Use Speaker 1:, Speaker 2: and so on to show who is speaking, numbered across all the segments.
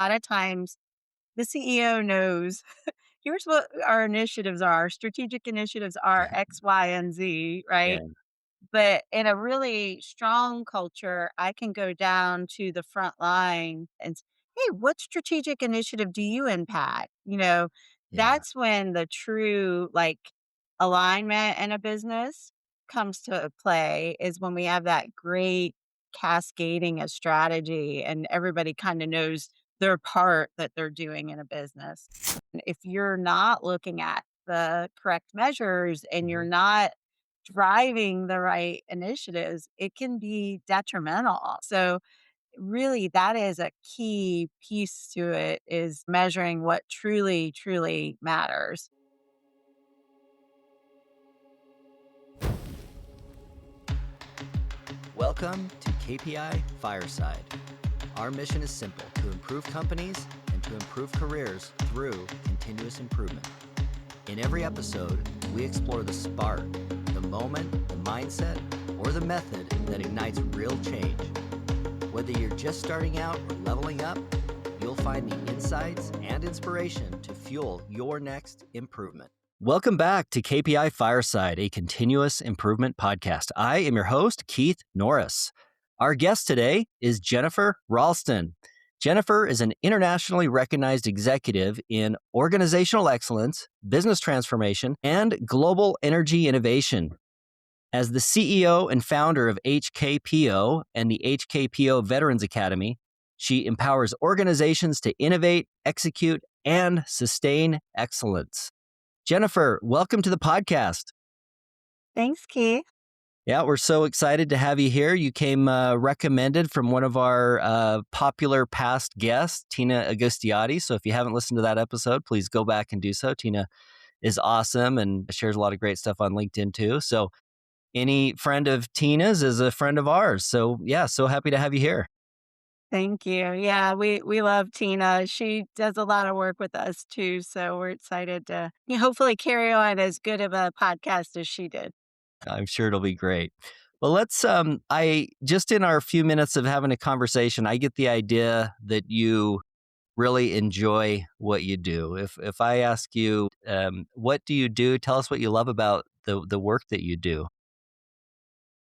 Speaker 1: A lot of times the CEO knows here's what our initiatives are. Strategic initiatives are X, Y, and Z,
Speaker 2: Yeah,
Speaker 1: right? But in a really strong culture, I can go down to the front line and hey, what strategic initiative do you impact?
Speaker 2: yeah,
Speaker 1: That's when the true alignment in a business comes to play is when we have that great cascading of strategy and everybody kind of knows their part that they're doing in a business. And if you're not looking at the correct measures and you're
Speaker 2: mhm.
Speaker 1: not driving the right initiatives, it can be detrimental. So really that is a key piece to it is measuring what truly, truly matters.
Speaker 2: Welcome to KPI Fireside. Our mission is simple to improve companies and to improve careers through continuous improvement. In every episode, we explore the spark, the moment, the mindset, or the method that ignites real change. Whether you're just starting out or leveling up, you'll find the insights and inspiration to fuel your next improvement. Welcome back to KPI Fireside, a continuous improvement podcast. I am your host, Keith Norris. Our guest today is Jennifer Ralston. Jennifer is an internationally recognized executive in organizational excellence, business transformation, and global energy innovation. As the CEO and founder of HKPO and the HKPO Veterans Academy, she empowers organizations to innovate, execute, and sustain excellence. Jennifer, welcome to the podcast.
Speaker 1: Thanks, Keith.
Speaker 2: Yeah, we're so excited to have you here. You came recommended from one of our popular past guests, Tina Agustiati. So if you haven't listened to that episode, please go back and do so. Tina is awesome and shares a lot of great stuff on LinkedIn too. So any friend of Tina's is a friend of ours. So yeah, so happy to have you here.
Speaker 1: Thank you. Yeah, we love Tina. She does a lot of work with us too, so we're excited to hopefully carry on as good of a podcast as she did.
Speaker 2: I'm sure it'll be great. Well, let's I just in our few minutes of having a conversation, I get the idea that you really enjoy what you do. If I ask you, what do you do? Tell us what you love about the work that you do.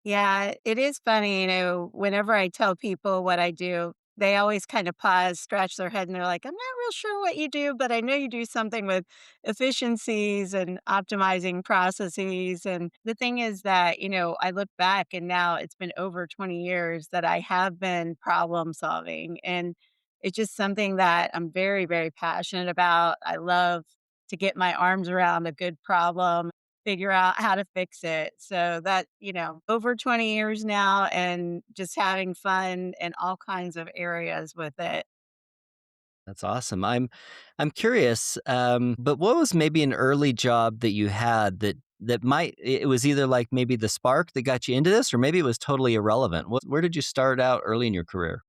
Speaker 1: Yeah, it is funny, whenever I tell people what I do, they always kind of pause, scratch their head, and they're like, I'm not real sure what you do, but I know you do something with efficiencies and optimizing processes. And the thing is that, I look back and now it's been over 20 years that I have been problem solving. And it's just something that I'm very, very passionate about. I love to get my arms around a good problem, figure out how to fix it. So that, over 20 years now and just having fun in all kinds of areas with it.
Speaker 2: That's awesome. I'm curious, but what was maybe an early job that you had that might it was either like maybe the spark that got you into this, or maybe it was totally irrelevant. Where did you start out early in your career?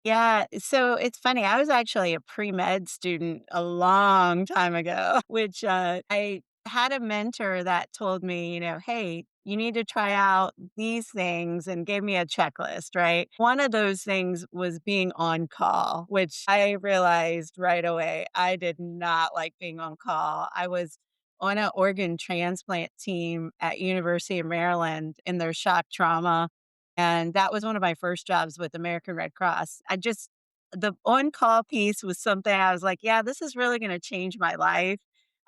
Speaker 1: Yeah, so it's funny. I was actually a pre-med student a long time ago, which I had a mentor that told me, hey, you need to try out these things and gave me a checklist, right? One of those things was being on call, which I realized right away I did not like being on call. I was on an organ transplant team at University of Maryland in their shock trauma, and that was one of my first jobs with American Red Cross. The on-call piece was something I was like, "Yeah, this is really gonna change my life."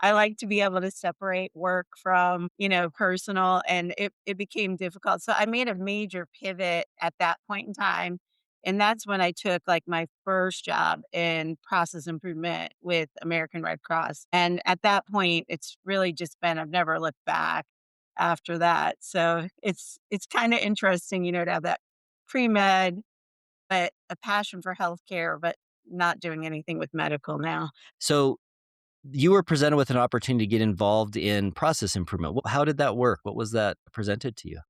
Speaker 1: I like to be able to separate work from, personal, and it became difficult. So I made a major pivot at that point in time, and that's when I took, like, my first job in process improvement with American Red Cross, and at that point, it's really just been I've never looked back after that. So it's kinda interesting, to have that pre-med, but a passion for healthcare, but not doing anything with medical now.
Speaker 2: So you were presented with an opportunity to get involved in process improvement. How did that work? What was that presented to you?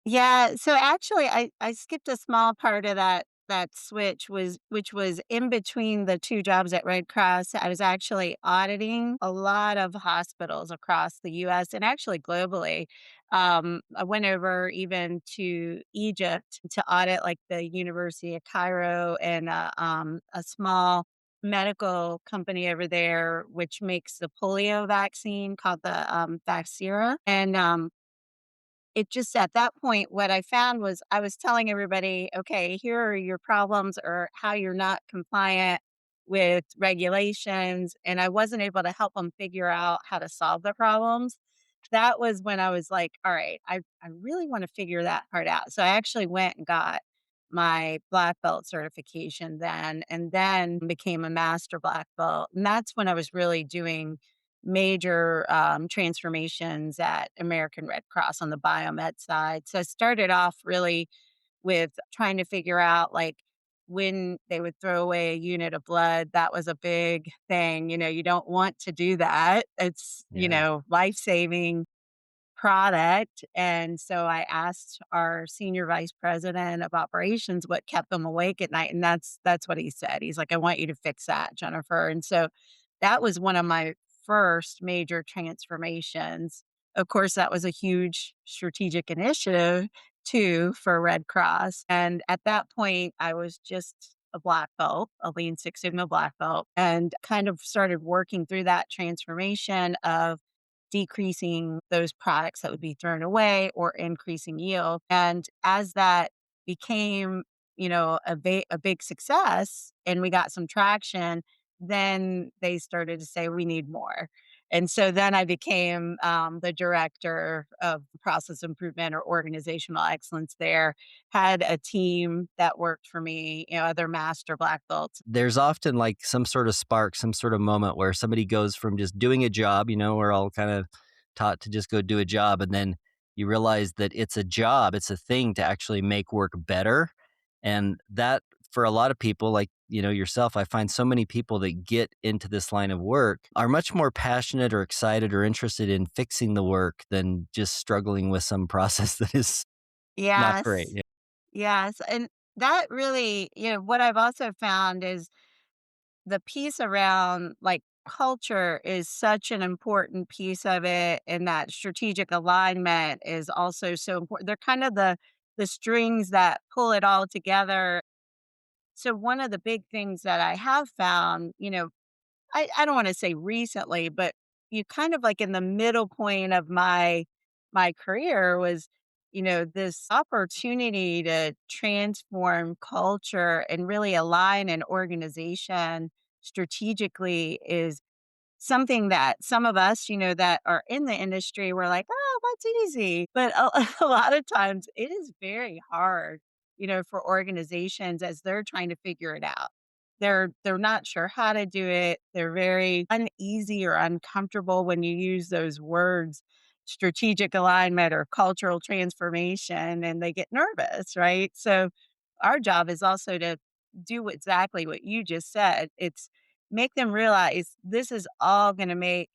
Speaker 1: Yeah, so actually I skipped a small part of that switch was which was in between the 2 jobs at Red Cross. I was actually auditing a lot of hospitals across the US and actually globally. I went over even to Egypt to audit like the University of Cairo and a small medical company over there, which makes the polio vaccine called the Vaxira. And it just at that point, what I found was I was telling everybody, okay, here are your problems or how you're not compliant with regulations. And I wasn't able to help them figure out how to solve the problems. That was when I was like, all right, I really want to figure that part out. So I actually went and got my black belt certification then, and then became a master black belt. And that's when I was really doing major transformations at American Red Cross on the biomed side. So I started off really with trying to figure out like when they would throw away a unit of blood, that was a big thing. You don't want to do that. It's,
Speaker 2: Yeah.
Speaker 1: life saving product. And so I asked our senior vice president of operations what kept them awake at night. And that's what he said. He's like, I want you to fix that, Jennifer. And so that was one of my first major transformations. Of course, that was a huge strategic initiative too for Red Cross. And at that point, I was just a black belt, a Lean Six Sigma black belt, and kind of started working through that transformation of decreasing those products that would be thrown away or increasing yield. And as that became, a big success and we got some traction, then they started to say, we need more. And so then I became the director of process improvement or organizational excellence there, had a team that worked for me, other master black belts.
Speaker 2: There's often like some sort of spark, some sort of moment where somebody goes from just doing a job, we're all kind of taught to just go do a job. And then you realize that it's a job, it's a thing to actually make work better. And that for a lot of people, like, yourself, I find so many people that get into this line of work are much more passionate or excited or interested in fixing the work than just struggling with some process that is not great.
Speaker 1: Yes. Yes, and that really, what I've also found is the piece around, like, culture is such an important piece of it, and that strategic alignment is also so important. They're kind of the strings that pull it all together. So one of the big things that I have found, I don't wanna say recently, but you kind of like in the middle point of my career was, this opportunity to transform culture and really align an organization strategically is something that some of us, that are in the industry, we're like, "Oh, that's easy." But a lot of times it is very hard, for organizations as they're trying to figure it out. They're not sure how to do it. They're very uneasy or uncomfortable when you use those words, strategic alignment or cultural transformation, and they get nervous, right? So our job is also to do exactly what you just said. It's make them realize this is all gonna make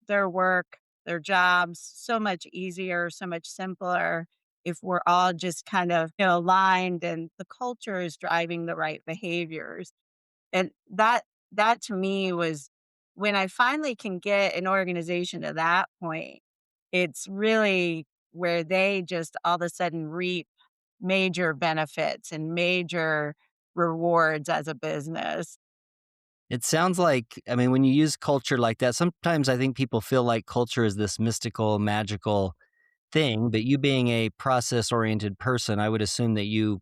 Speaker 1: their work, their jobs so much easier, so much simpler if we're all just kind of, aligned and the culture is driving the right behaviors. And that to me was when I finally can get an organization to that point, it's really where they just all of a sudden reap major benefits and major rewards as a business.
Speaker 2: It sounds like, I mean, when you use culture like that, sometimes I think people feel like culture is this mystical, magical thing, but you being a process oriented person, I would assume that you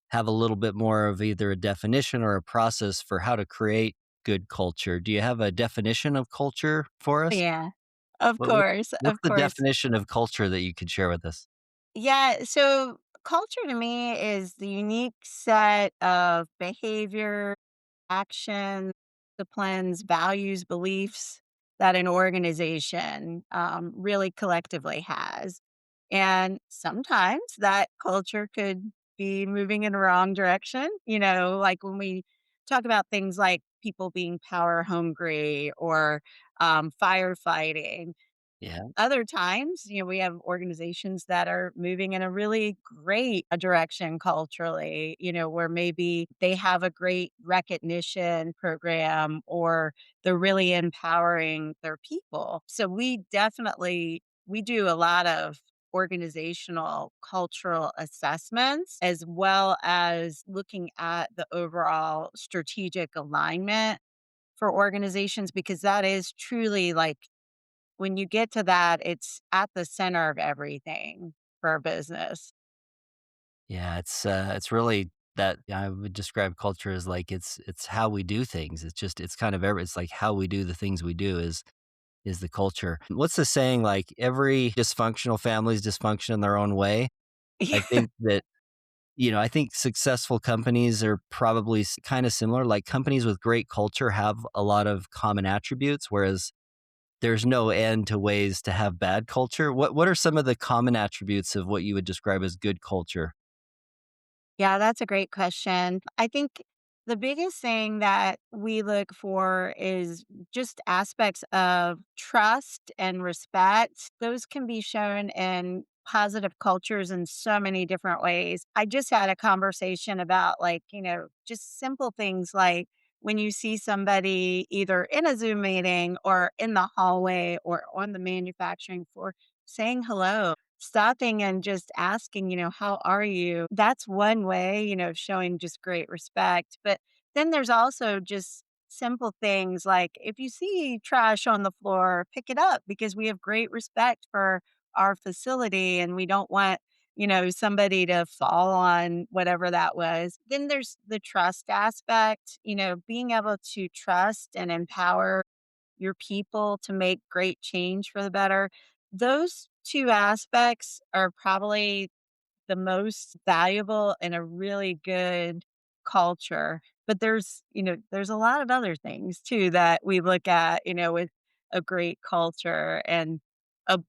Speaker 2: have a little bit more of either a definition or a process for how to create good culture. Do you have a definition of culture for us?
Speaker 1: Yeah. Of
Speaker 2: What, what,
Speaker 1: course,
Speaker 2: what's
Speaker 1: of
Speaker 2: the
Speaker 1: course.
Speaker 2: definition of culture that you could share with us?
Speaker 1: Yeah, so culture to me is the unique set of behavior, action, disciplines, values, beliefs that an organization really collectively has. And sometimes that culture could be moving in the wrong direction. Like when we talk about things like people being power hungry or firefighting.
Speaker 2: Yeah.
Speaker 1: Other times, we have organizations that are moving in a really great direction culturally, where maybe they have a great recognition program or they're really empowering their people. So we do a lot of organizational cultural assessments as well as looking at the overall strategic alignment for organizations because that is truly like when you get to that, it's at the center of everything for a business.
Speaker 2: Yeah, it's really that I would describe culture as like it's how we do things. It's just it's kind of it's like how we do the things we do is the culture. What's the saying? Like every dysfunctional family is dysfunction in their own way. I think that I think successful companies are probably kind of similar. Like companies with great culture have a lot of common attributes, whereas there's no end to ways to have bad culture. What are some of the common attributes of what you would describe as good culture?
Speaker 1: Yeah, that's a great question. I think the biggest thing that we look for is just aspects of trust and respect. Those can be shown in positive cultures in so many different ways. I just had a conversation about, like, just simple things like when you see somebody either in a Zoom meeting or in the hallway or on the manufacturing floor saying hello, stopping and just asking, "How are you?" That's one way, of showing just great respect. But then there's also just simple things like if you see trash on the floor, pick it up because we have great respect for our facility and we don't want, somebody to fall on whatever that was. Then there's the trust aspect, being able to trust and empower your people to make great change for the better. Those 2 aspects are probably the most valuable in a really good culture. But there's a lot of other things too that we look at, with a great culture. And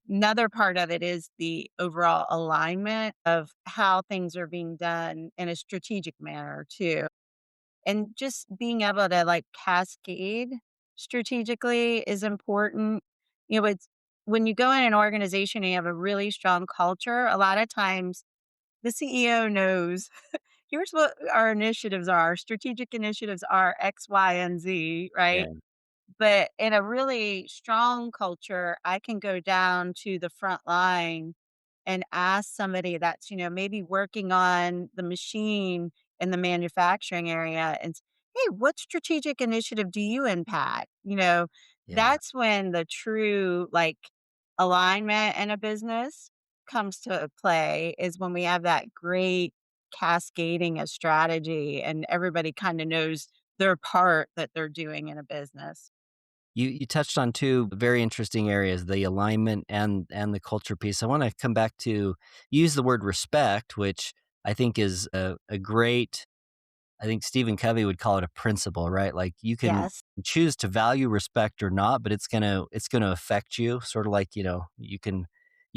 Speaker 1: another part of it is the overall alignment of how things are being done in a strategic manner too. And just being able to, like, cascade strategically is important. It's when you go in an organization and you have a really strong culture, a lot of times the CEO knows, "Here's what our initiatives are. Strategic initiatives are X, Y, and Z," right?
Speaker 2: Yeah.
Speaker 1: But in a really strong culture, I can go down to the front line and ask somebody that's, maybe working on the machine in the manufacturing area and hey, what strategic initiative do you impact?
Speaker 2: Yeah.
Speaker 1: That's when the true like alignment in a business comes to play is when we have that great cascading of strategy and everybody kind of knows their part that they're doing in a business.
Speaker 2: You touched on 2 very interesting areas, the alignment and the culture piece. I wanna come back to use the word respect, which I think is a great I think Stephen Covey would call it a principle, right? Like, you can
Speaker 1: Yes.
Speaker 2: choose to value respect or not, but it's gonna affect you, sorta like, you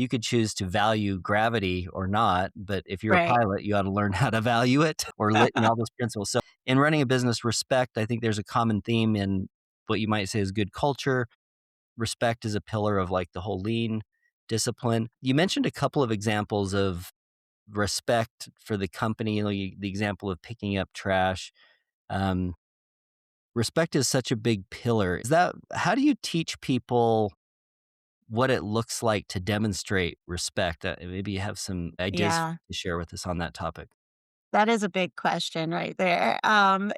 Speaker 2: could choose to value gravity or not, but if you're a
Speaker 1: Right.
Speaker 2: pilot, you ought to learn how to value it or all those principles. So, in running a business, respect, I think there's a common theme in what you might say is good culture. Respect is a pillar of, like, the whole lean discipline. You mentioned a couple of examples of respect for the company, the example of picking up trash. Um, Respect is such a big pillar. Is that how do you teach people what it looks like to demonstrate respect? Maybe you have some ideas
Speaker 1: Yeah.
Speaker 2: to share with us on that topic.
Speaker 1: That is a big question right there. And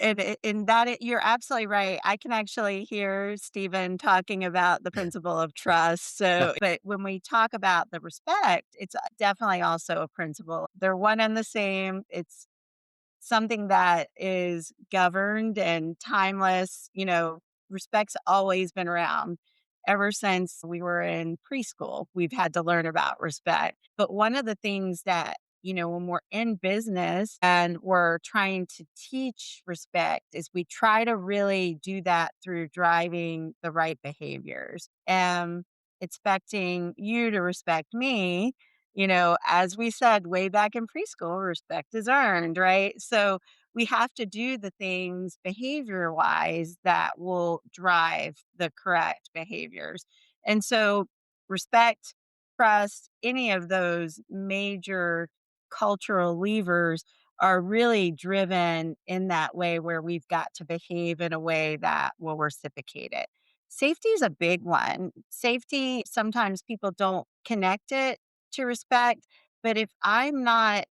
Speaker 1: that you're absolutely right. I can actually hear Stephen talking about the principle of trust. So, but when we talk about the respect, it's definitely also a principle. They're one and the same. It's something that is governed and timeless. Respect's always been around. Ever since we were in preschool, we've had to learn about respect. But one of the things that, when we're in business and we're trying to teach respect is we try to really do that through driving the right behaviors and expecting you to respect me. As we said way back in preschool, respect is earned, right? So we have to do the things behavior wise that will drive the correct behaviors. And so, respect, trust, any of those major cultural levers are really driven in that way where we've got to behave in a way that will reciprocate it. Safety is a big one. Safety, sometimes people don't connect it to respect. But if I'm not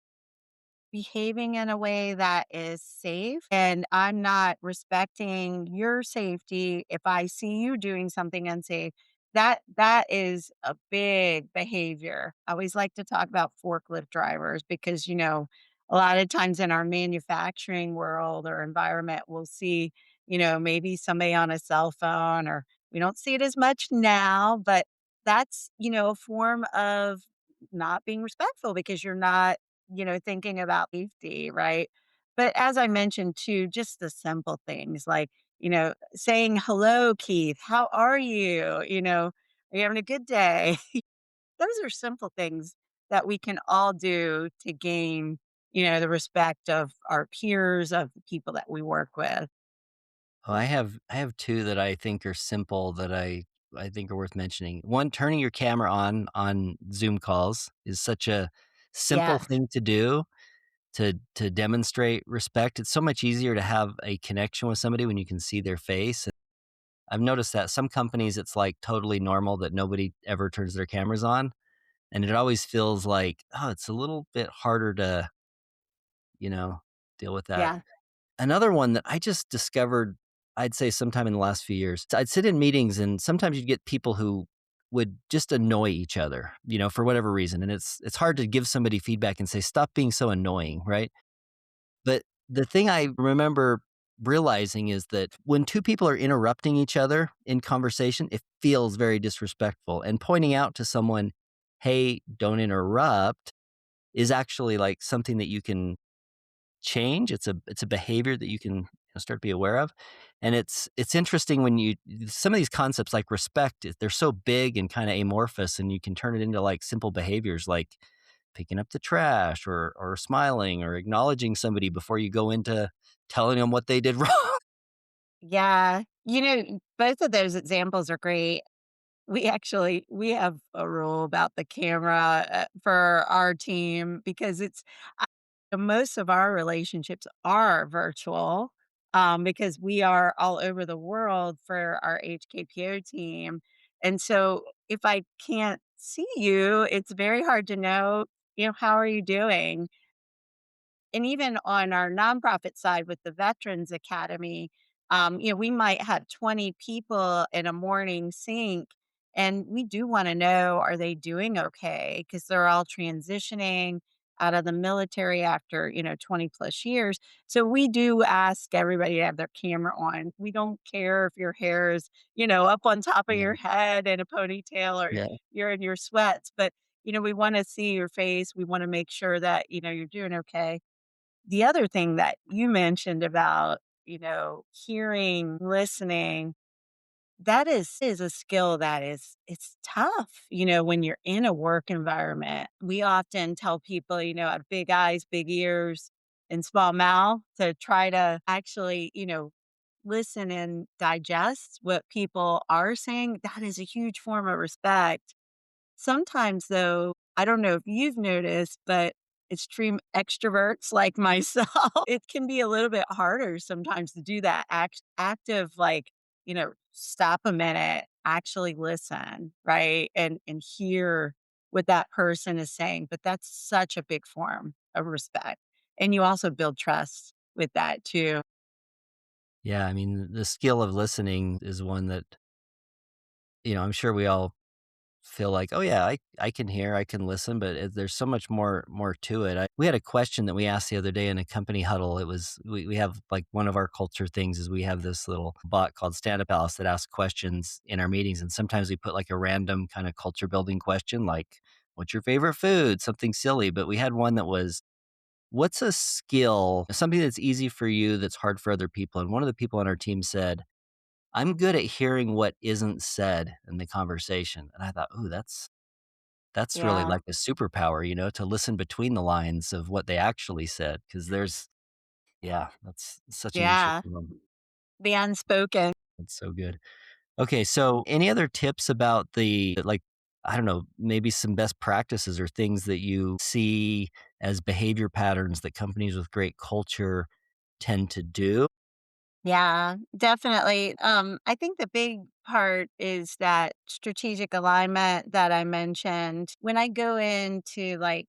Speaker 1: behaving in a way that is safe and I'm not respecting your safety if I see you doing something unsafe, that is a big behavior. I always like to talk about forklift drivers because, a lot of times in our manufacturing world or environment, we'll see, maybe somebody on a cell phone, or we don't see it as much now, but that's, a form of not being respectful because you're not, thinking about safety, right? But as I mentioned too, just the simple things like, saying, "Hello, Keith, how are you?" "Are you having a good day?" Those are simple things that we can all do to gain, the respect of our peers, of the people that we work with.
Speaker 2: Oh, I have 2 that I think are simple that I think are worth mentioning. One, turning your camera on Zoom calls is such a simple
Speaker 1: Yes.
Speaker 2: thing to do to demonstrate respect. It's so much easier to have a connection with somebody when you can see their face. I've noticed that some companies, it's, like, totally normal that nobody ever turns their cameras on, and it always feels like, oh, it's a little bit harder to, you know, deal with that.
Speaker 1: Yeah.
Speaker 2: Another one that I just discovered, I'd say sometime in the last few years, I'd sit in meetings and sometimes you'd get people who would just annoy each other, for whatever reason. And it's hard to give somebody feedback and say, stop being so annoying, right? But the thing I remember realizing is that when two people are interrupting each other in conversation, it feels very disrespectful. And pointing out to someone, hey, don't interrupt, is actually like something that you can change. It's a behavior that you can start to be aware of, and it's interesting when you some of these concepts like respect. They're so big and kind of amorphous, and you can turn it into like simple behaviors like picking up the trash or smiling or acknowledging somebody before you go into telling them what they did wrong.
Speaker 1: Yeah. Both of those examples are great. We have a rule about the camera, for our team because most of our relationships are virtual, because we are all over the world for our HKPO team, and so if I can't see you, it's very hard to know, how are you doing? And even on our nonprofit side with the Veterans Academy, we might have 20 people in a morning sync, and we do want to know, are they doing okay? Because they're all transitioning out of the military after, 20 plus years. So we do ask everybody to have their camera on. We don't care if your hair is, up on top of
Speaker 2: Yeah,
Speaker 1: your head in a ponytail or
Speaker 2: yeah,
Speaker 1: you're in your sweats, but we want to see your face. We want to make sure that, you're doing okay. The other thing that you mentioned about, hearing, listening, that is a skill that it's tough, when you're in a work environment. We often tell people, have big eyes, big ears, and small mouth to try to actually, listen and digest what people are saying. That is a huge form of respect. Sometimes, though, I don't know if you've noticed, but extreme extroverts like myself, it can be a little bit harder sometimes to do that active, like, stop a minute, actually listen, right? And hear what that person is saying. But that's such a big form of respect. And you also build trust with that too.
Speaker 2: yeah. I mean, the skill of listening is one that I'm sure we all feel like, "Oh, yeah, I can hear, I can listen," but there's so much more to it. We had a question that we asked the other day in a company huddle. It was we have, like, one of our culture things is we have this little bot called Stand Up Alice that asks questions in our meetings, and sometimes we put, like, a random kinda culture building question, like, "What's your favorite food?" Something silly, but we had one that was, "What's a skill, something that's easy for you that's hard for other people?" And one of the people on our team said, "I'm good at hearing what isn't said in the conversation." And I thought, "Ooh, that's really
Speaker 1: Yeah.
Speaker 2: like a superpower, to listen between the lines of what they actually said, because yeah, that's such an
Speaker 1: Yeah.
Speaker 2: interesting one.
Speaker 1: The unspoken.
Speaker 2: That's so good. Okay, so any other tips about like, I don't know, maybe some best practices or things that you see as behavior patterns that companies with great culture tend to do?
Speaker 1: Yeah, definitely. I think the big part is that strategic alignment that I mentioned. When I go into, like,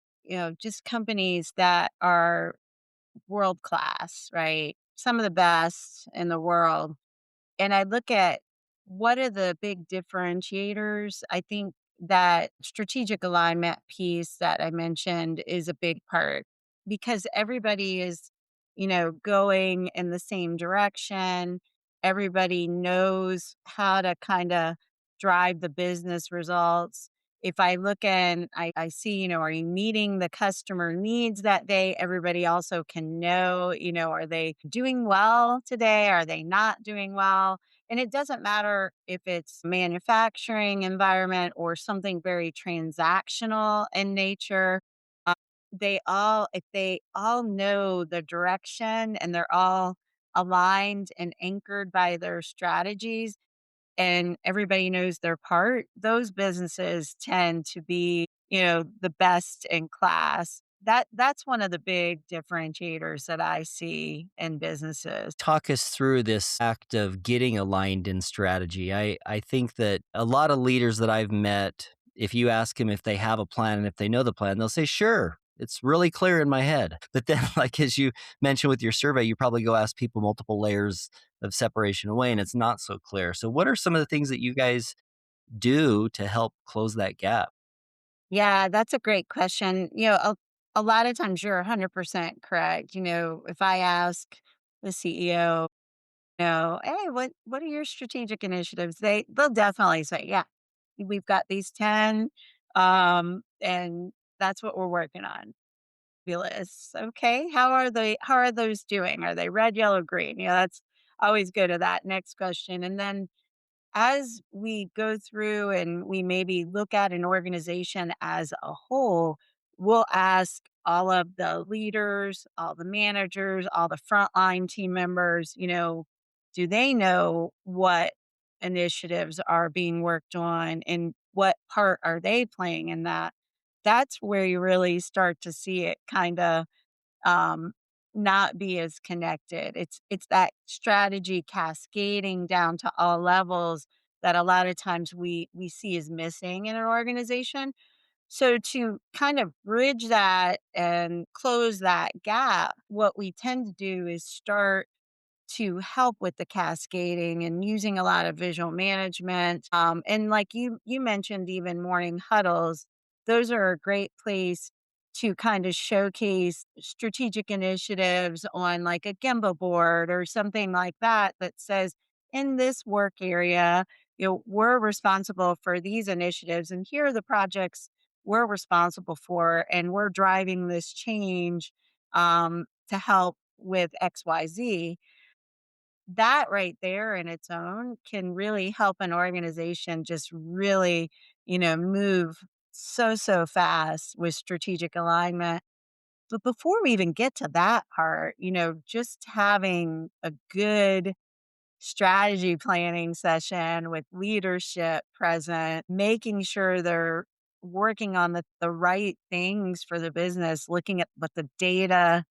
Speaker 1: just companies that are world class, right? Some of the best in the world. And I look at what are the big differentiators. I think that strategic alignment piece that I mentioned is a big part because everybody is, going in the same direction. Everybody knows how to kind of drive the business results. If I look and I see, are you meeting the customer needs that day? Everybody also can know, are they doing well today? Are they not doing well? And it doesn't matter if it's manufacturing environment or something very transactional in nature. Uh, if they all know the direction and they're all aligned and anchored by their strategies, and everybody knows their part, those businesses tend to be, the best in class. That's one of the big differentiators that I see in businesses.
Speaker 2: Talk us through this act of getting aligned in strategy. I think that a lot of leaders that I've met, if you ask them if they have a plan and if they know the plan, they'll say, sure, it's really clear in my head. But then, like as you mentioned with your survey, you probably go ask people multiple layers of separation away and it's not so clear. So, what are some of the things that you guys do to help close that gap?
Speaker 1: Yeah, that's a great question. A lot of times you're 100% correct. If I ask the CEO, hey, what are your strategic initiatives? They'll definitely say, yeah, we've got these 10, and that's what we're working on. Fabulous. Okay, how are those doing? Are they red, yellow, green? That's always go to that next question, and then as we go through and we maybe look at an organization as a whole, we'll ask all of the leaders, all the managers, all the frontline team members, do they know what initiatives are being worked on and what part are they playing in that? That's where you really start to see it kind of um, not be as connected. It's that strategy cascading down to all levels that a lot of times we see as missing in an organization. So to kind of bridge that and close that gap, what we tend to do is start to help with the cascading and using a lot of visual management. And like you mentioned, even morning huddles, those are a great place to kind of showcase strategic initiatives on like a Gemba board or something like that that says, in this work area, we're responsible for these initiatives, and here are the projects we're responsible for, and we're driving this change to help with XYZ. That right there in its own can really help an organization just really, move so fast with strategic alignment. But before we even get to that part, just having a good strategy planning session with leadership present, making sure they're working on the right things for the business, looking at what the data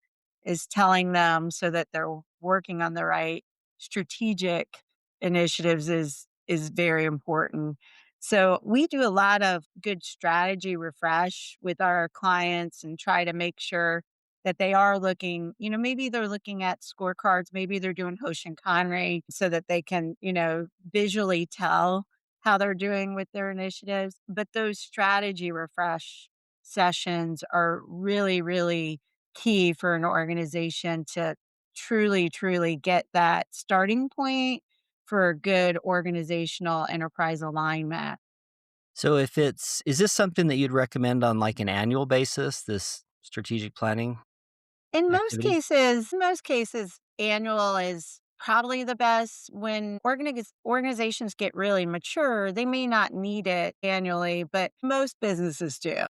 Speaker 1: is telling them so that they're working on the right strategic initiatives is very important. So we do a lot of good strategy refresh with our clients and try to make sure that they are looking, maybe they're looking at scorecards, maybe they're doing Hoshin so that they can, visually tell how they're doing with their initiatives. But those strategy refresh sessions are really, really key for an organization to truly get that starting point for a good organizational enterprise alignment.
Speaker 2: So, if is this something that you'd recommend on like an annual basis, this strategic planning activity?
Speaker 1: In most cases, annual is probably the best. When organizations get really mature, they may not need it annually, but most businesses do.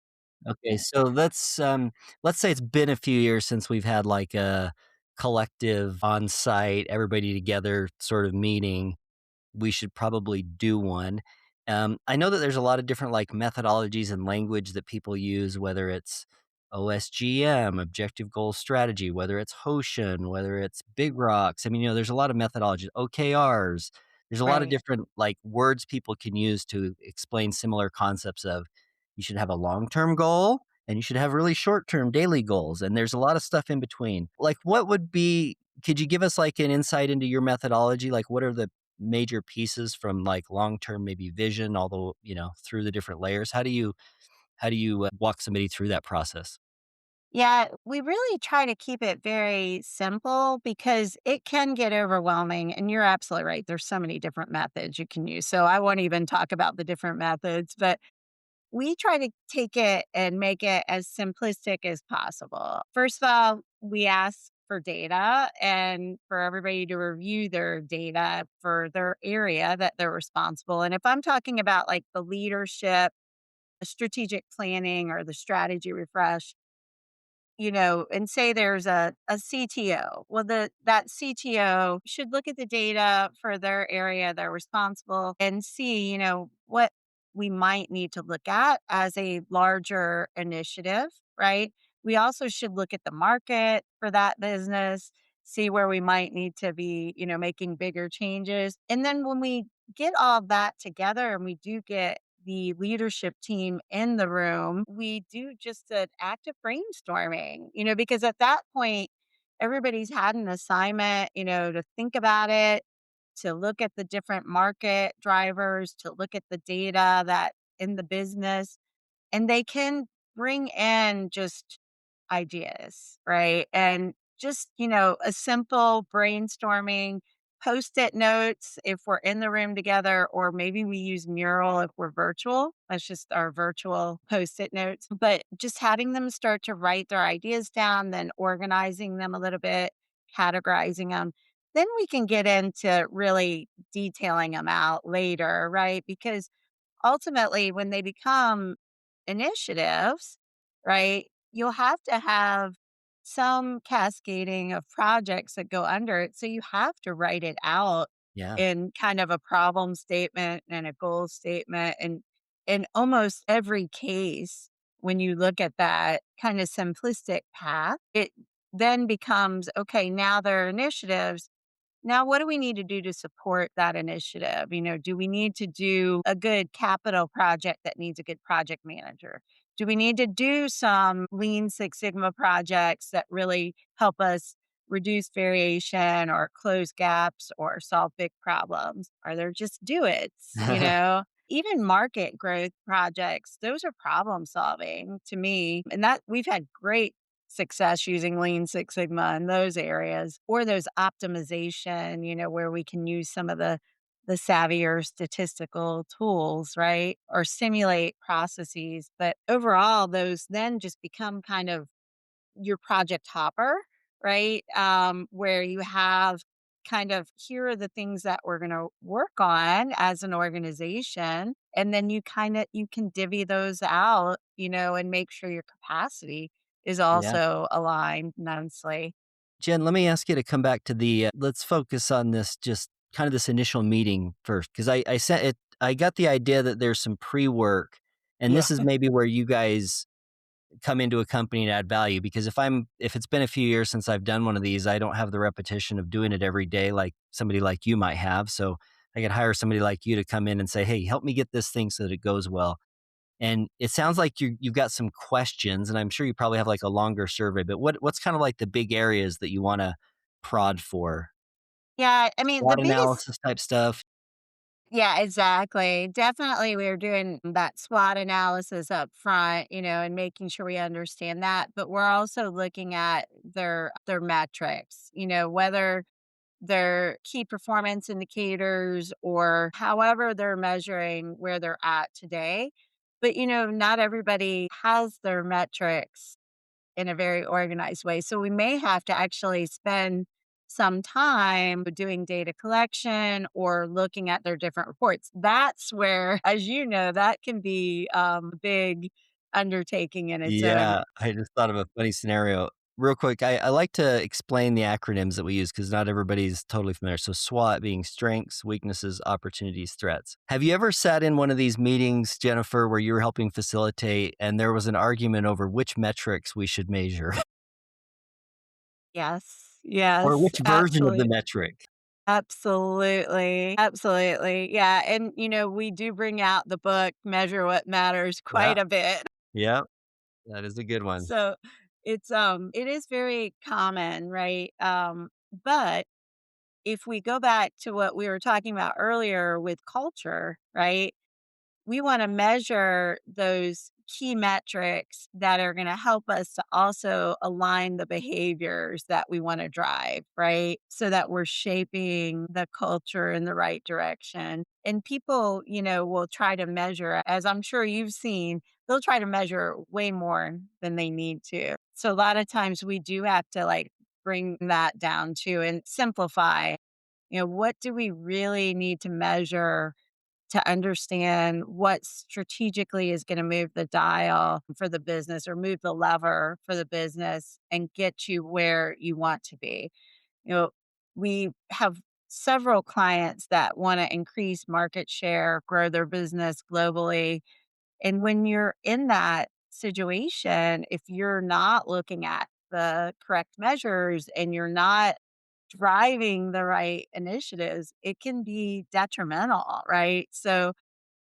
Speaker 2: Okay, so let's say it's been a few years since we've had like a collective on-site, everybody together sort of meeting. We should probably do one. I know that there's a lot of different like methodologies and language that people use, whether it's OSGM, Objective Goal Strategy, whether it's Hoshin, whether it's Big Rocks. I mean, there's a lot of methodologies, OKRs. There's a lot of
Speaker 1: Right.
Speaker 2: different like words people can use to explain similar concepts of you should have a long-term goal and you should have really short-term daily goals, and there's a lot of stuff in between. Like, what would be could you give us, like, an insight into your methodology? Like, what are the major pieces from, like, long-term, maybe vision, although, through the different layers? How do you walk somebody through that process?
Speaker 1: Yeah, we really try to keep it very simple because it can get overwhelming. And you're absolutely right. There's so many different methods you can use. So I won't even talk about the different methods, but we try to take it and make it as simplistic as possible. First of all, we ask for data and for everybody to review their data for their area that they're responsible. And if I'm talking about like the leadership, the strategic planning, or the strategy refresh, and say there's a CTO. Well, that CTO should look at the data for their area they're responsible and see, what we might need to look at as a larger initiative, right? We also should look at the market for that business, see where we might need to be, making bigger changes. And then when we get all that together and we do get the leadership team in the room, we do just an active brainstorming, because at that point, everybody's had an assignment, to think about it, to look at the different market drivers, to look at the data that in the business, and they can bring in just ideas, right? And just, a simple brainstorming, post-it notes if we're in the room together, or maybe we use Mural if we're virtual. That's just our virtual post-it notes. But just having them start to write their ideas down, then organizing them a little bit, categorizing them. Then we can get into really detailing them out later, right? Because ultimately, when they become initiatives, right, you'll have to have some cascading of projects that go under it. So you have to write it out
Speaker 2: Yeah.
Speaker 1: in kind of a problem statement and a goal statement. And in almost every case, when you look at that kind of simplistic path, it then becomes okay, now there are initiatives. Now, what do we need to do to support that initiative? Do we need to do a good capital project that needs a good project manager? Do we need to do some Lean Six Sigma projects that really help us reduce variation or close gaps or solve big problems? Are there just do it's, Even market growth projects, those are problem solving to me. And that we've had great success using Lean Six Sigma in those areas, or those optimization, where we can use some of the savvier statistical tools, right? Or simulate processes. But overall, those then just become kind of your project hopper, right? Where you have kind of here are the things that we're going to work on as an organization, and then you can divvy those out, and make sure your capacity is
Speaker 2: Yeah.
Speaker 1: also aligned nicely.
Speaker 2: Jen, let me ask you to come back to let's focus on this, just kind of this initial meeting first, because I sent it. I got the idea that there's some pre-work, and
Speaker 1: Yeah.
Speaker 2: this is maybe where you guys come into a company and add value. Because if it's been a few years since I've done one of these, I don't have the repetition of doing it every day like somebody like you might have. So I could hire somebody like you to come in and say, "Hey, help me get this thing so that it goes well." And it sounds like you've got some questions, and I'm sure you probably have like a longer survey. But what's kind of like the big areas that you want to prod for?
Speaker 1: Yeah, I mean, the
Speaker 2: SWOT
Speaker 1: biggest
Speaker 2: analysis type stuff.
Speaker 1: yeah, exactly. Definitely, we're doing that SWOT analysis up front, and making sure we understand that. But we're also looking at their metrics, whether their key performance indicators or however they're measuring where they're at today. But not everybody has their metrics in a very organized way. So we may have to actually spend some time doing data collection or looking at their different reports. That's where, as you know, that can be a big undertaking in its own.
Speaker 2: Yeah, I just thought of a funny scenario. Real quick, I like to explain the acronyms that we use because not everybody's totally familiar. So SWOT being strengths, weaknesses, opportunities, threats. Have you ever sat in one of these meetings, Jennifer, where you were helping facilitate and there was an argument over which metrics we should measure
Speaker 1: Yes,
Speaker 2: or
Speaker 1: yes,
Speaker 2: which version of the
Speaker 1: absolutely.
Speaker 2: metric?
Speaker 1: Absolutely, absolutely. Yeah, and, we do bring out the book, Measure What Matters,
Speaker 2: Yeah,
Speaker 1: quite a bit.
Speaker 2: yeah. That is a good one.
Speaker 1: So it is very common, right? But if we go back to what we were talking about earlier with culture, right? We want to measure those key metrics that are going to help us to also align the behaviors that we want to drive, right? So that we're shaping the culture in the right direction. And people, will try to measure, as I'm sure you've seen, they'll try to measure way more than they need to. So a lot of times we do have to like bring that down to and simplify. What do we really need to measure to understand what strategically is going to move the dial for the business or move the lever for the business and get you where you want to be. You know, we have several clients that want to increase market share, grow their business globally. And when you're in that situation, if you're not looking at the correct measures and you're not driving the right initiatives, it can be detrimental, right? So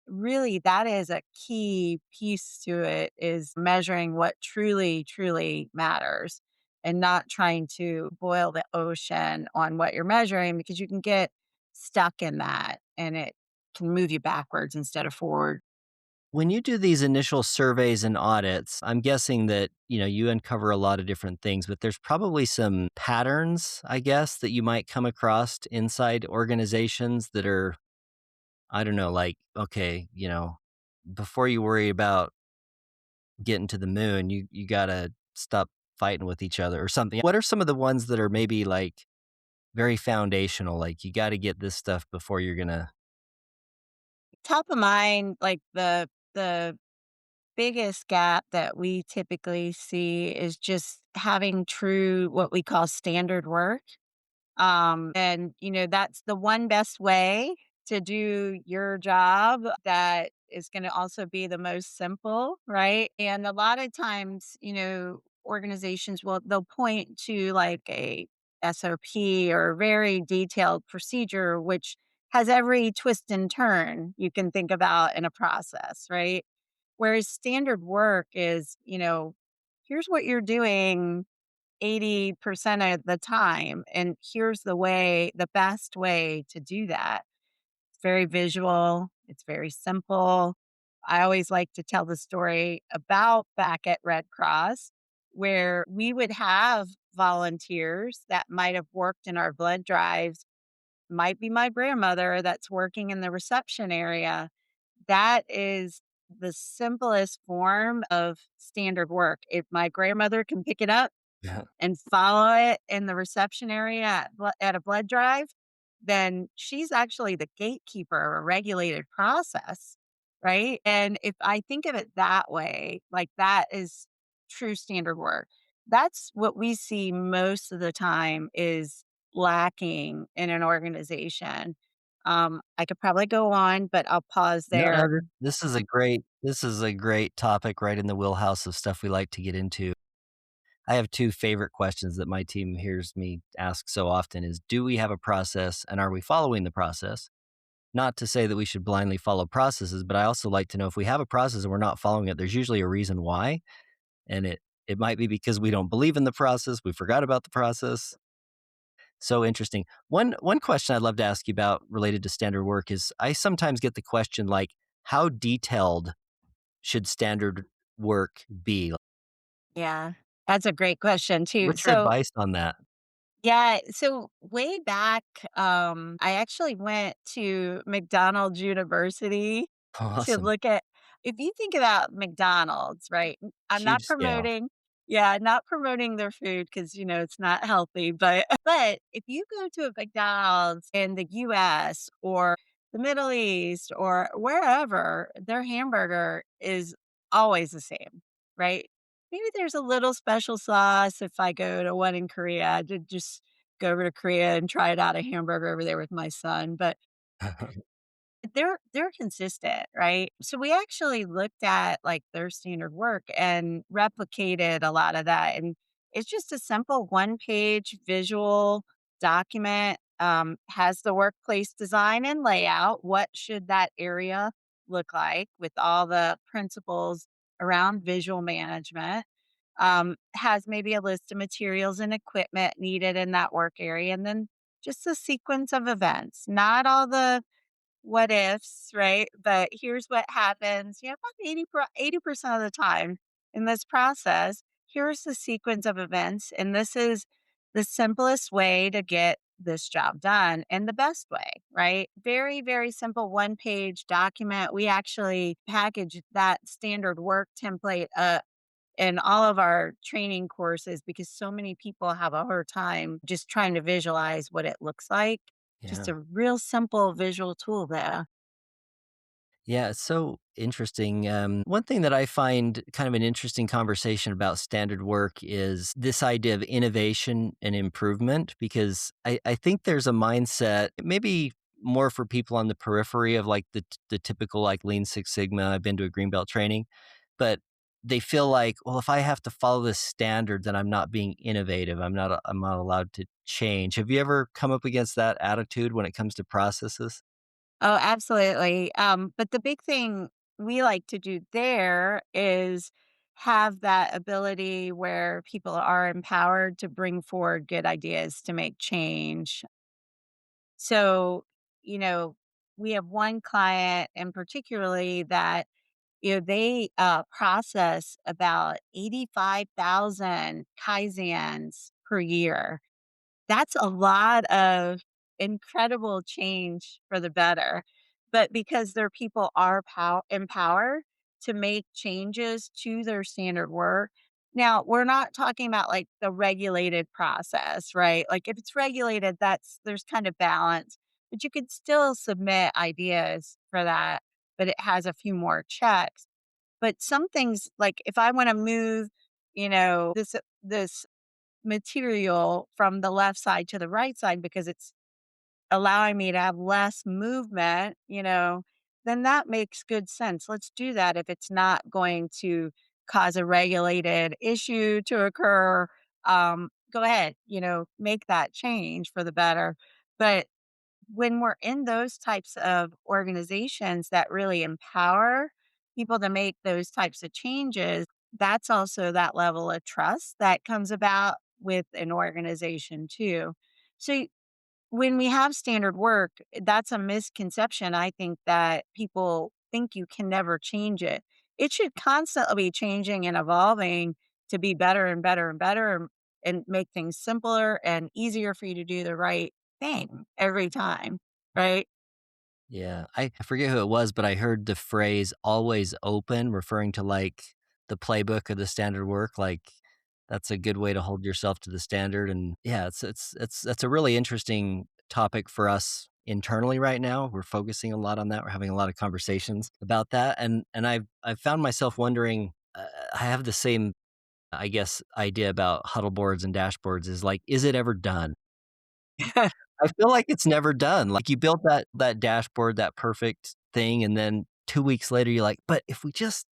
Speaker 1: really that is a key piece to it is measuring what truly, truly matters and not trying to boil the ocean on what you're measuring because you can get stuck in that and it can move you backwards instead of forward.
Speaker 2: When you do these initial surveys and audits, I'm guessing that, you uncover a lot of different things, but there's probably some patterns, I guess, that you might come across inside organizations that are, I don't know, like, okay, before you worry about getting to the moon, you gotta stop fighting with each other or something. What are some of the ones that are maybe like very foundational? Like you gotta get this stuff before you're gonna.
Speaker 1: Top of mind, like the biggest gap that we typically see is just having true what we call standard work. And that's the one best way to do your job that is going to also be the most simple, right? And a lot of times, organizations they'll point to like a SOP or a very detailed procedure, which has every twist and turn you can think about in a process, right? Whereas standard work is, here's what you're doing 80% of the time. And here's the best way to do that. It's very visual, it's very simple. I always like to tell the story about back at Red Cross, where we would have volunteers that might have worked in our blood drives, might be my grandmother that's working in the reception area. That is the simplest form of standard work. If my grandmother can pick it up, and follow it in the reception area at a blood drive, then she's actually the gatekeeper of a regulated process, right? And if I think of it that way, like that is true standard work. That's what we see most of the time is lacking in an organization. I could probably go on, but I'll pause
Speaker 2: No,
Speaker 1: there.
Speaker 2: no, this is a great topic right in the wheelhouse of stuff we like to get into. I have 2 favorite questions that my team hears me ask so often is, do we have a process and are we following the process? Not to say that we should blindly follow processes, but I also like to know if we have a process and we're not following it, there's usually a reason why, and it might be because we don't believe in the process, we forgot about the process. So interesting. One question I'd love to ask you about related to standard work is I sometimes get the question like, how detailed should standard work be?
Speaker 1: Yeah, that's a great question too.
Speaker 2: What's your
Speaker 1: So
Speaker 2: advice on that?
Speaker 1: yeah, so way back, I actually went to McDonald's University to
Speaker 2: Awesome.
Speaker 1: look at if you think about McDonald's, right? I'm not
Speaker 2: Huge scale.
Speaker 1: promoting yeah, not promoting their food because it's not healthy, but but if you go to a McDonald's in the US or the Middle East or wherever, their hamburger is always the same, right? Maybe there's a little special sauce if I go to one in Korea, to just go over to Korea and try it out a hamburger over there with my son, but they're consistent, right? So we actually looked at, like, their standard work and replicated a lot of that, and it's just a simple one-page visual document, has the workplace design and layout, what should that area look like with all the principles around visual management, has maybe a list of materials and equipment needed in that work area, and then just a sequence of events, not all the what ifs, right? But here's what happens. Yeah, about 80% of the time in this process, here's the sequence of events. And this is the simplest way to get this job done and the best way, right? Very, very simple one page document. We actually package that standard work template in all of our training courses because so many people have a hard time just trying to visualize what it looks like. Just
Speaker 2: Yeah.
Speaker 1: a real simple visual tool there.
Speaker 2: Yeah, it's so interesting. One thing that I find kind of an interesting conversation about standard work is this idea of innovation and improvement, because I think there's a mindset, maybe more for people on the periphery of like the typical like Lean Six Sigma. I've been to a green belt training, but they feel like, well, if I have to follow this standard, then I'm not being innovative. I'm not allowed to change. Have you ever come up against that attitude when it comes to processes?
Speaker 1: Oh, absolutely. But the big thing we like to do there is have that ability where people are empowered to bring forward good ideas to make change. So, you know, we have one client and particularly that, they process about 85,000 Kaizens per year. That's a lot of incredible change for the better, but because their people are empowered to make changes to their standard work. Now, we're not talking about, like, the regulated process, right? Like, if it's regulated, there's kind of balance, but you could still submit ideas for that, but it has a few more checks. But some things, like, if I wanna move, this material from the left side to the right side because it's allowing me to have less movement, then that makes good sense. Let's do that if it's not going to cause a regulated issue to occur. Go ahead, make that change for the better. But when we're in those types of organizations that really empower people to make those types of changes, that's also that level of trust that comes about with an organization too. So when we have standard work, that's a misconception. I think that people think you can never change it. It should constantly be changing and evolving to be better and better and better and make things simpler and easier for you to do the right thing every time, right?
Speaker 2: Yeah, I forget who it was, but I heard the phrase "always open," referring to, like, the playbook or the standard work, like, that's a good way to hold yourself to the standard, and yeah, it's that's a really interesting topic for us internally right now. We're focusing a lot on that, we're having a lot of conversations about that, and I've found myself wondering, I have the same, I guess, idea about huddle boards and dashboards is, like, is it ever done? I feel like it's never done. Like, you built that dashboard, that perfect thing, and then 2 weeks later, you're like, "But if we just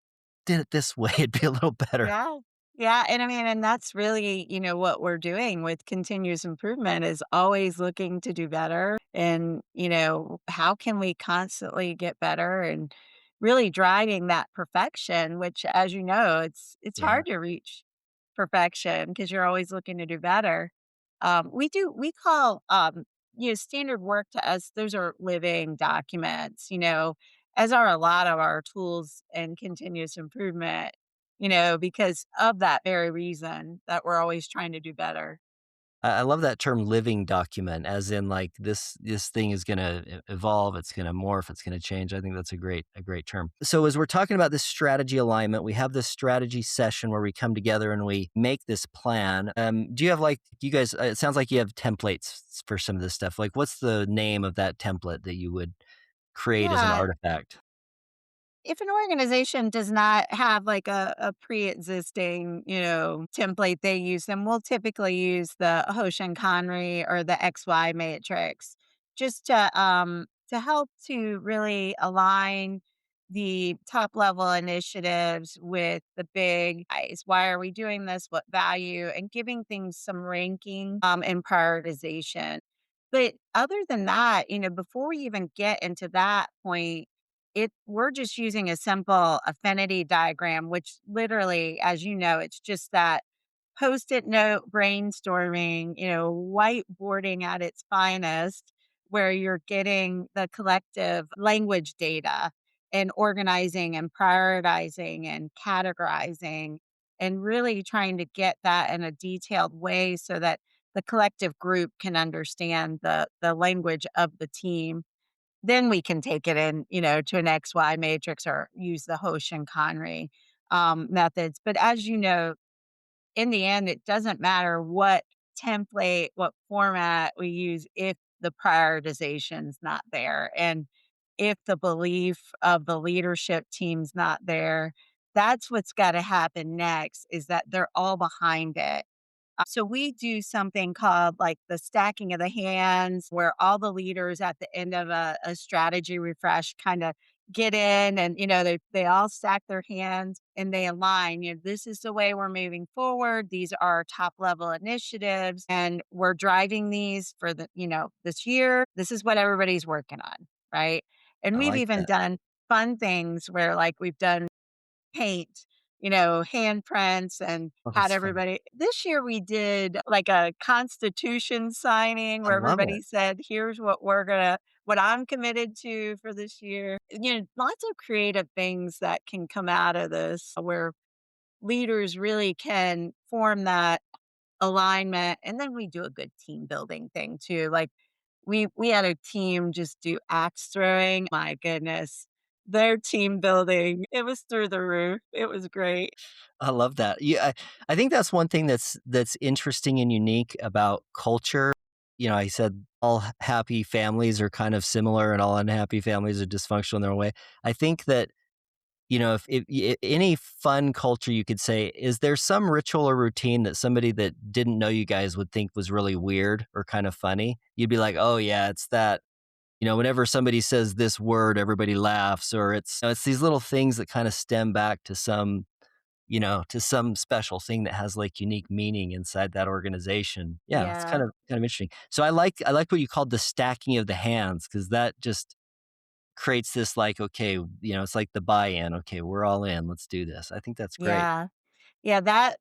Speaker 2: did it this way, it'd be a little better."
Speaker 1: Yeah. Yeah, and I mean, and that's really, what we're doing with continuous improvement is always looking to do better and, how can we constantly get better and really driving that perfection, which as you know, it's
Speaker 2: Yeah.
Speaker 1: hard to reach perfection because you're always looking to do better. We call standard work to us, those are living documents, as are a lot of our tools and continuous improvement, because of that very reason that we're always trying to do better.
Speaker 2: I love that term "living document," as in, like, this thing is gonna evolve, it's gonna morph, it's gonna change. I think that's a great term. So, as we're talking about this strategy alignment, we have this strategy session where we come together and we make this plan. Do you have, like, you guys, it sounds like you have templates for some of this stuff. Like, what's the name of that template that you would create as an
Speaker 1: Yeah.
Speaker 2: artifact?
Speaker 1: If an organization does not have like a pre-existing, template they use, then we'll typically use the Hoshin Conry or the XY matrix just to help to really align the top level initiatives with the big guys. Why are we doing this? What value? And giving things some ranking and prioritization. But other than that, before we even get into that point, we're just using a simple affinity diagram, which literally, as you know, it's just that Post-it note brainstorming, whiteboarding at its finest, where you're getting the collective language data and organizing and prioritizing and categorizing and really trying to get that in a detailed way so that the collective group can understand the language of the team. Then we can take it in, to an XY matrix or use the Hosh and Conry methods. But as you know, in the end, it doesn't matter what template, what format we use if the prioritization's not there. And if the belief of the leadership team's not there, that's what's got to happen next is that they're all behind it. So we do something called like the stacking of the hands, where all the leaders at the end of a strategy refresh kind of get in and they all stack their hands and they align. This is the way we're moving forward. These are our top level initiatives and we're driving these for this year. This is what everybody's working on, right? And
Speaker 2: I
Speaker 1: we've
Speaker 2: like
Speaker 1: even
Speaker 2: that.
Speaker 1: done fun things where like we've done paint, handprints and
Speaker 2: Oh,
Speaker 1: had
Speaker 2: that's fun.
Speaker 1: everybody this year we did like a constitution signing
Speaker 2: I
Speaker 1: where
Speaker 2: love it.
Speaker 1: everybody said, "Here's what I'm committed to for this year." Lots of creative things that can come out of this where leaders really can form that alignment, and then we do a good team building thing too. Like we had a team just do axe throwing. My goodness. Their team building, it was through the roof. It was great.
Speaker 2: I love that. Yeah, I think that's one thing that's interesting and unique about culture. I said all happy families are kind of similar and all unhappy families are dysfunctional in their own way. I think that, if any fun culture you could say, is there some ritual or routine that somebody that didn't know you guys would think was really weird or kind of funny? You'd be like, "Oh yeah, it's that." Whenever somebody says this word, everybody laughs, or it's these little things that kind of stem back to some special thing that has like unique meaning inside that organization. Yeah, it's
Speaker 1: Yeah.
Speaker 2: kind of interesting. So I like what you called the stacking of the hands because that just creates this like, okay, it's like the buy-in. Okay, we're all in. Let's do this. I think that's great.
Speaker 1: Yeah. Yeah, that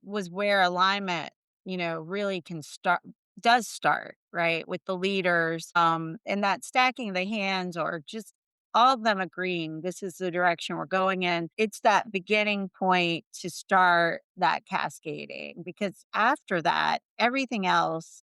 Speaker 1: was where alignment, really can start does start, right, with the leaders, and that stacking the hands or just all of them agreeing this is the direction we're going in. It's that beginning point to start that cascading because after that, everything else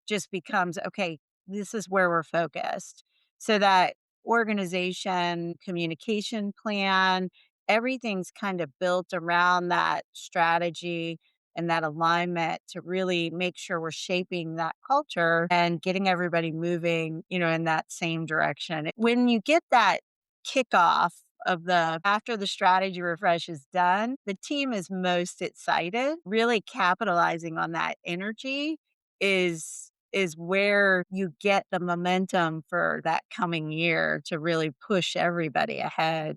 Speaker 1: just becomes, okay, this is where we're focused. So that organization, communication plan, everything's kind of built around that strategy and that alignment to really make sure we're shaping that culture and getting everybody moving, in that same direction. When you get that kickoff of the after the strategy refresh is done, the team is most excited, really capitalizing on that energy is where you get the momentum for that coming year to really push everybody ahead.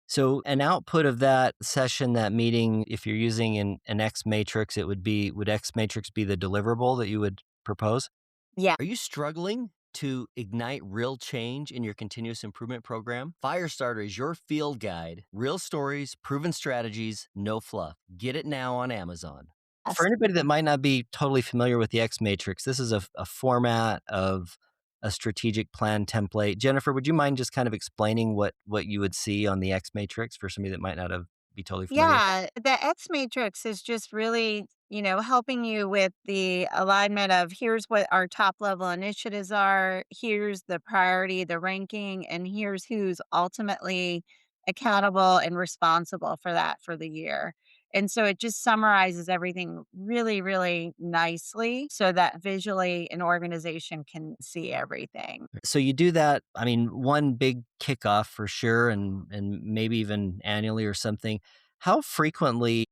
Speaker 2: So an output of that session, that meeting, if you're using an X matrix, would X matrix be the deliverable that you would propose?
Speaker 1: Yeah.
Speaker 2: Are you struggling to ignite real change in your continuous improvement program? Firestarter is your field guide. Real stories, proven strategies, no fluff. Get it now on Amazon. For
Speaker 1: Yes.
Speaker 2: anybody that might not be totally familiar with the X Matrix, this is a format of a strategic plan template. Jennifer, would you mind just kind of explaining what you would see on the X Matrix for somebody that might not have be totally familiar with it?
Speaker 1: Yeah, the X matrix is just really, helping you with the alignment of here's what our top level initiatives are, here's the priority, the ranking, and here's who's ultimately accountable and responsible for that for the year. And so it just summarizes everything really, really nicely so that visually an organization can see everything.
Speaker 2: So you do that, I mean, one big kickoff for sure, and maybe even annually or something. How frequently,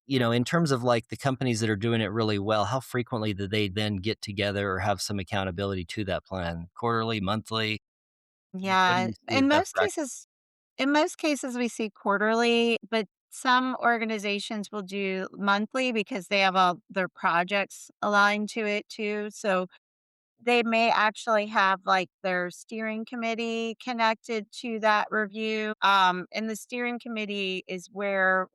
Speaker 2: in terms of like the companies that are doing it really well, how frequently do they then get together or have some accountability to that plan? Quarterly, monthly? What do
Speaker 1: Yeah,
Speaker 2: you see as best practice?
Speaker 1: in most cases, we see quarterly, but some organizations will do monthly because they have all their projects aligned to it too. So They may actually have, like, their steering committee connected to that review, and the steering committee is where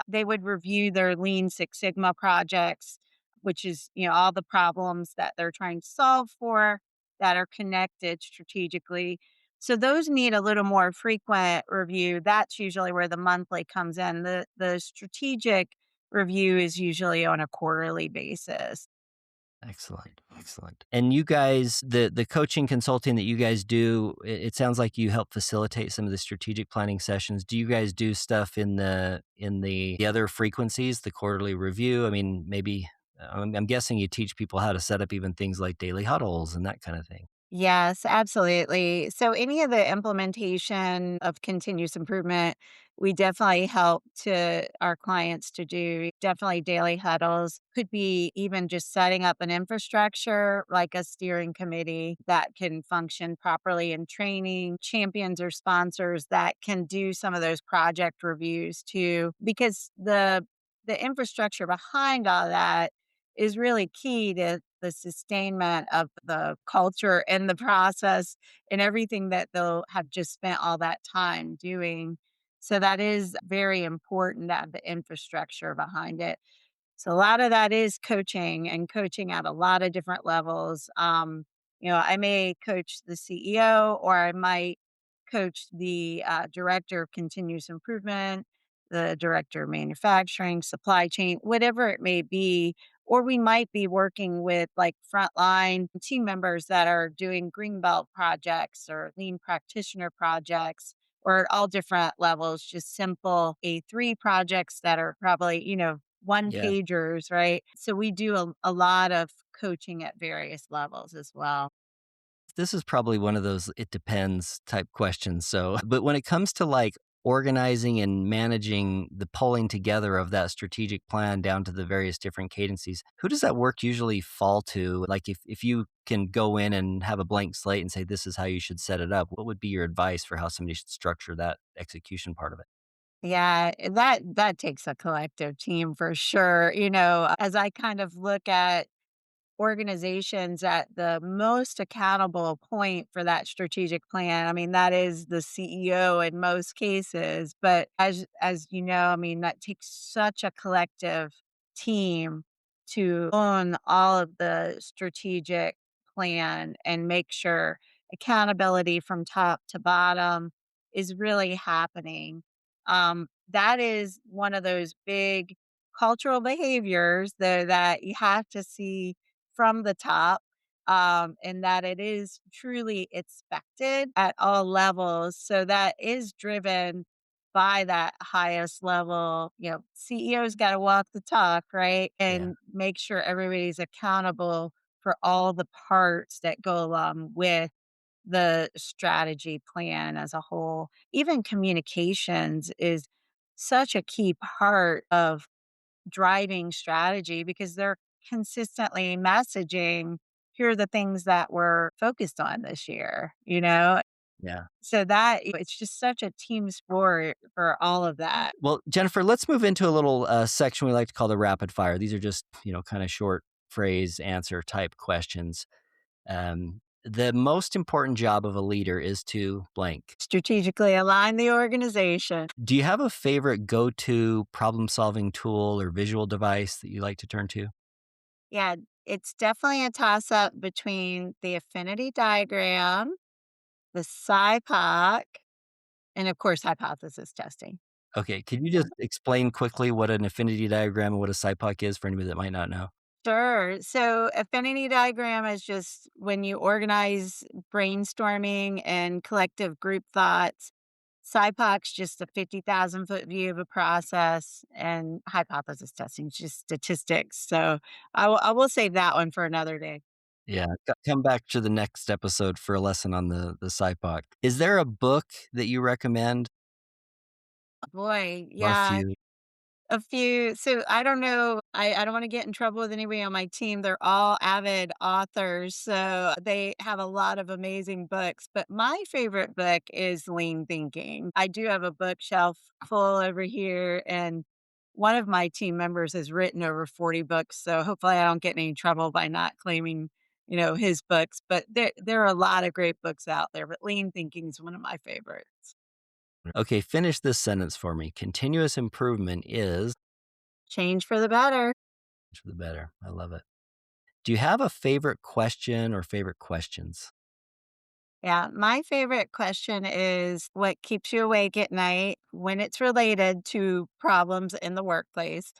Speaker 1: they would review their Lean Six Sigma projects, which is, all the problems that they're trying to solve for that are connected strategically. So those need a little more frequent review. That's usually where the monthly comes in. The strategic review is usually on a quarterly basis.
Speaker 2: Excellent, excellent. And you guys, the coaching consulting that you guys do, it sounds like you help facilitate some of the strategic planning sessions. Do you guys do stuff in the other frequencies, the quarterly review? I mean, maybe I'm guessing you teach people how to set up even things like daily huddles and that kind of thing.
Speaker 1: Yes, absolutely. So any of the implementation of continuous improvement, we definitely help to our clients to do definitely daily huddles. Could be even just setting up an infrastructure like a steering committee that can function properly in training, champions or sponsors that can do some of those project reviews too, because the infrastructure behind all that is really key to the sustainment of the culture and the process and everything that they'll have just spent all that time doing. So that is very important to have the infrastructure behind it. So a lot of that is coaching and coaching at a lot of different levels. I may coach the CEO or I might coach the director of continuous improvement, the director of manufacturing, supply chain, whatever it may be. Or we might be working with like frontline team members that are doing green belt projects or lean practitioner projects or at all different levels, just simple A3 projects that are probably, one
Speaker 2: Yeah.
Speaker 1: pagers, right? So we do a lot of coaching at various levels as well.
Speaker 2: This is probably one of those it depends type questions. So, but when it comes to like organizing and managing the pulling together of that strategic plan down to the various different cadences, who does that work usually fall to? Like if you can go in and have a blank slate and say, this is how you should set it up, what would be your advice for how somebody should structure that execution part of it?
Speaker 1: Yeah, that takes a collective team for sure. As I kind of look at organizations at the most accountable point for that strategic plan. I mean, that is the CEO in most cases, but as you know, I mean, that takes such a collective team to own all of the strategic plan and make sure accountability from top to bottom is really happening. That is one of those big cultural behaviors that you have to see from the top, and that it is truly expected at all levels. So that is driven by that highest level. CEO's got to walk the talk, right?
Speaker 2: Yeah.
Speaker 1: And make sure everybody's accountable for all the parts that go along with the strategy plan as a whole. Even communications is such a key part of driving strategy because they're consistently messaging, here are the things that we're focused on this year, you know?
Speaker 2: Yeah.
Speaker 1: So that it's just such a team sport for all of that.
Speaker 2: Well, Jennifer, let's move into a little section we like to call the rapid fire. These are just, kind of short phrase answer type questions. The most important job of a leader is to blank.
Speaker 1: Strategically align the organization.
Speaker 2: Do you have a favorite go to problem solving tool or visual device that you like to turn to?
Speaker 1: Yeah, it's definitely a toss up between the affinity diagram, the SIPOC, and of course, hypothesis testing.
Speaker 2: Okay. Can you just explain quickly what an affinity diagram and what a SIPOC is for anybody that might not know?
Speaker 1: Sure. So, affinity diagram is just when you organize brainstorming and collective group thoughts. SIPOC's just a 50,000-foot view of a process, and hypothesis testing is just statistics. So, I will save that one for another day.
Speaker 2: Yeah. Come back to the next episode for a lesson on the SIPOC. Is there a book that you recommend
Speaker 1: Boy,
Speaker 2: or a
Speaker 1: yeah.
Speaker 2: few?
Speaker 1: A few. So I don't know. I don't want to get in trouble with anybody on my team. They're all avid authors. So they have a lot of amazing books. But my favorite book is Lean Thinking. I do have a bookshelf full over here. And one of my team members has written over 40 books. So hopefully I don't get in any trouble by not claiming, his books, but there are a lot of great books out there, but Lean Thinking is one of my favorites.
Speaker 2: Okay, finish this sentence for me. Continuous improvement is
Speaker 1: Change for the better.
Speaker 2: for the better. I love it. Do you have a favorite question or favorite questions?
Speaker 1: Yeah, my favorite question is what keeps you awake at night when it's related to problems in the workplace?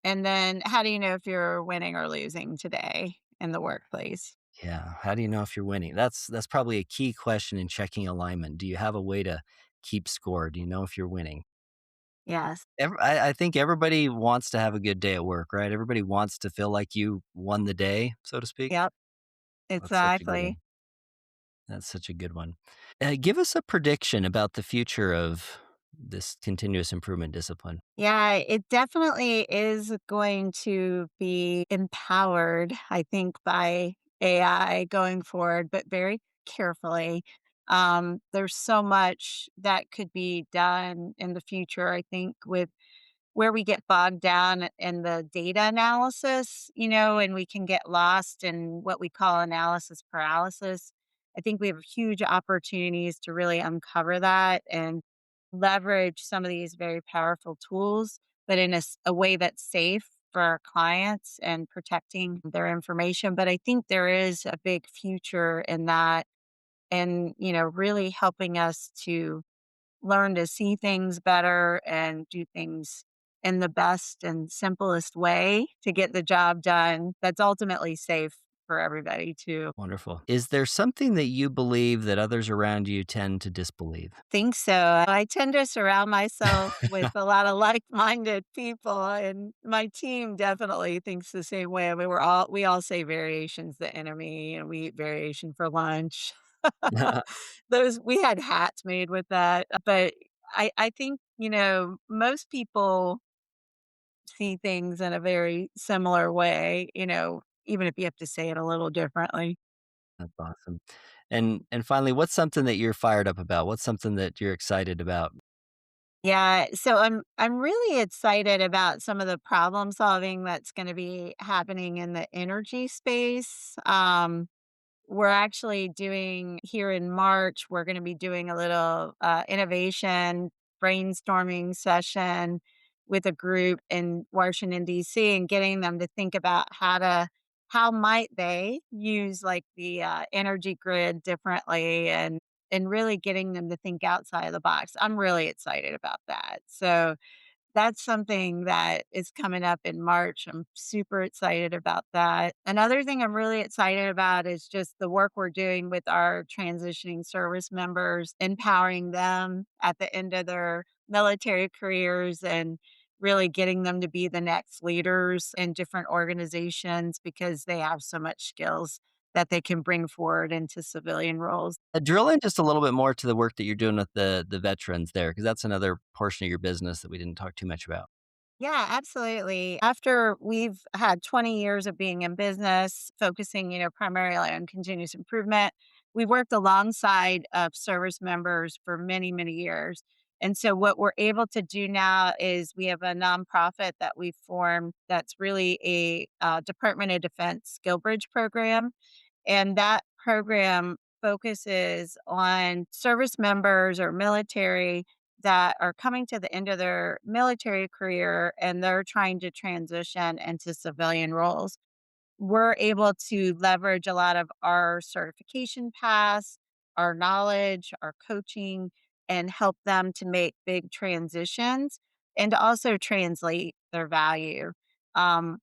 Speaker 1: And then how do you know if you're winning or losing today in the workplace?
Speaker 2: Yeah. How do you know if you're winning? That's probably a key question in checking alignment. Do you have a way to keep score? Do you know if you're winning?
Speaker 1: Yes.
Speaker 2: I think everybody wants to have a good day at work, right? Everybody wants to feel like you won the day, so to speak.
Speaker 1: Yep.
Speaker 2: That's such a good
Speaker 1: Exactly.
Speaker 2: one. That's such a good one. Give us a prediction about the future of this continuous improvement discipline.
Speaker 1: Yeah, it definitely is going to be empowered, I think, by AI going forward, but very carefully. There's so much that could be done in the future, I think, with where we get bogged down in the data analysis, and we can get lost in what we call analysis paralysis. I think we have huge opportunities to really uncover that and leverage some of these very powerful tools, but in a way that's safe for our clients and protecting their information. But I think there is a big future in that and, really helping us to learn to see things better and do things in the best and simplest way to get the job done that's ultimately safe for everybody too.
Speaker 2: Wonderful. Is there something that you believe that others around you tend to disbelieve?
Speaker 1: Think so. I tend to surround myself with a lot of like-minded people, and my team definitely thinks the same way. I mean, we all say variation's the enemy, and we eat variation for lunch. Those we had hats made with that, but I think, most people see things in a very similar way, even if you have to say it a little differently.
Speaker 2: That's awesome. And finally, what's something that you're fired up about? What's something that you're excited about?
Speaker 1: Yeah, so I'm really excited about some of the problem solving that's gonna be happening in the energy space. We're actually doing here in March, we're gonna be doing a little, innovation brainstorming session with a group in Washington, DC, and getting them to think about how might they use, like, the, energy grid differently and really getting them to think outside of the box. I'm really excited about that. So that's something that is coming up in March. I'm super excited about that. Another thing I'm really excited about is just the work we're doing with our transitioning service members, empowering them at the end of their military careers and really getting them to be the next leaders in different organizations because they have so much skills that they can bring forward into civilian roles.
Speaker 2: Drill in just a little bit more to the work that you're doing with the veterans there, because that's another portion of your business that we didn't talk too much about.
Speaker 1: Yeah, absolutely. After we've had 20 years of being in business, focusing, primarily on continuous improvement, we worked alongside of service members for many, many years. And so what we're able to do now is we have a nonprofit that we formed that's really a Department of Defense skill bridge program. And that program focuses on service members or military that are coming to the end of their military career and they're trying to transition into civilian roles. We're able to leverage a lot of our certification paths, our knowledge, our coaching, and help them to make big transitions and to also translate their value. Um,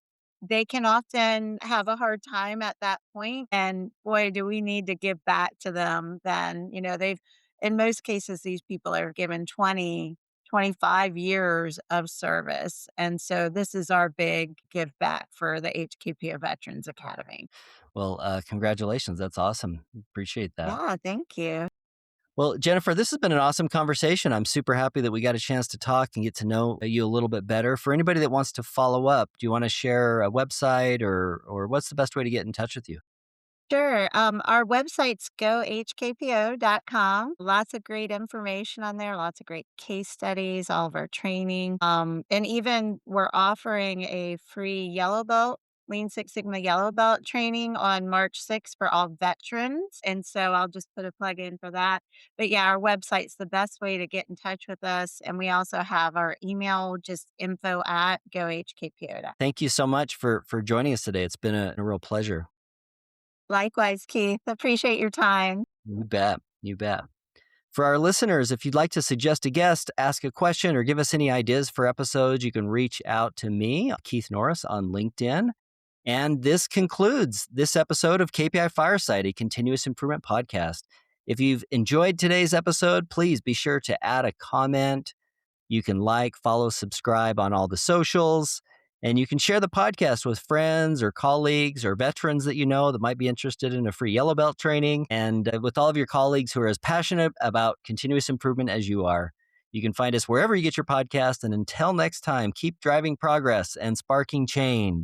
Speaker 1: they can often have a hard time at that point, and boy, do we need to give back to them then. In most cases, these people are given 20, 25 years of service. And so this is our big give back for the HKPO Veterans Academy.
Speaker 2: Well, congratulations. That's awesome. Appreciate that.
Speaker 1: Yeah, thank you.
Speaker 2: Well, Jennifer, this has been an awesome conversation. I'm super happy that we got a chance to talk and get to know you a little bit better. For anybody that wants to follow up, do you want to share a website or what's the best way to get in touch with you?
Speaker 1: Sure. Our website's gohkpo.com. Lots of great information on there, lots of great case studies, all of our training. And even we're offering a free yellow belt Lean Six Sigma Yellow Belt training on March 6th for all veterans. And so I'll just put a plug in for that. But yeah, our website's the best way to get in touch with us. And we also have our email, just info at gohkpo.
Speaker 2: Thank you so much for joining us today. It's been a real pleasure.
Speaker 1: Likewise, Keith. Appreciate your time.
Speaker 2: You bet. You bet. For our listeners, if you'd like to suggest a guest, ask a question, or give us any ideas for episodes, you can reach out to me, Keith Norris, on LinkedIn. And this concludes this episode of KPI Fireside, a continuous improvement podcast. If you've enjoyed today's episode, please be sure to add a comment. You can like, follow, subscribe on all the socials, and you can share the podcast with friends or colleagues or veterans that you know that might be interested in a free yellow belt training, and with all of your colleagues who are as passionate about continuous improvement as you are. You can find us wherever you get your podcast. And until next time, keep driving progress and sparking change.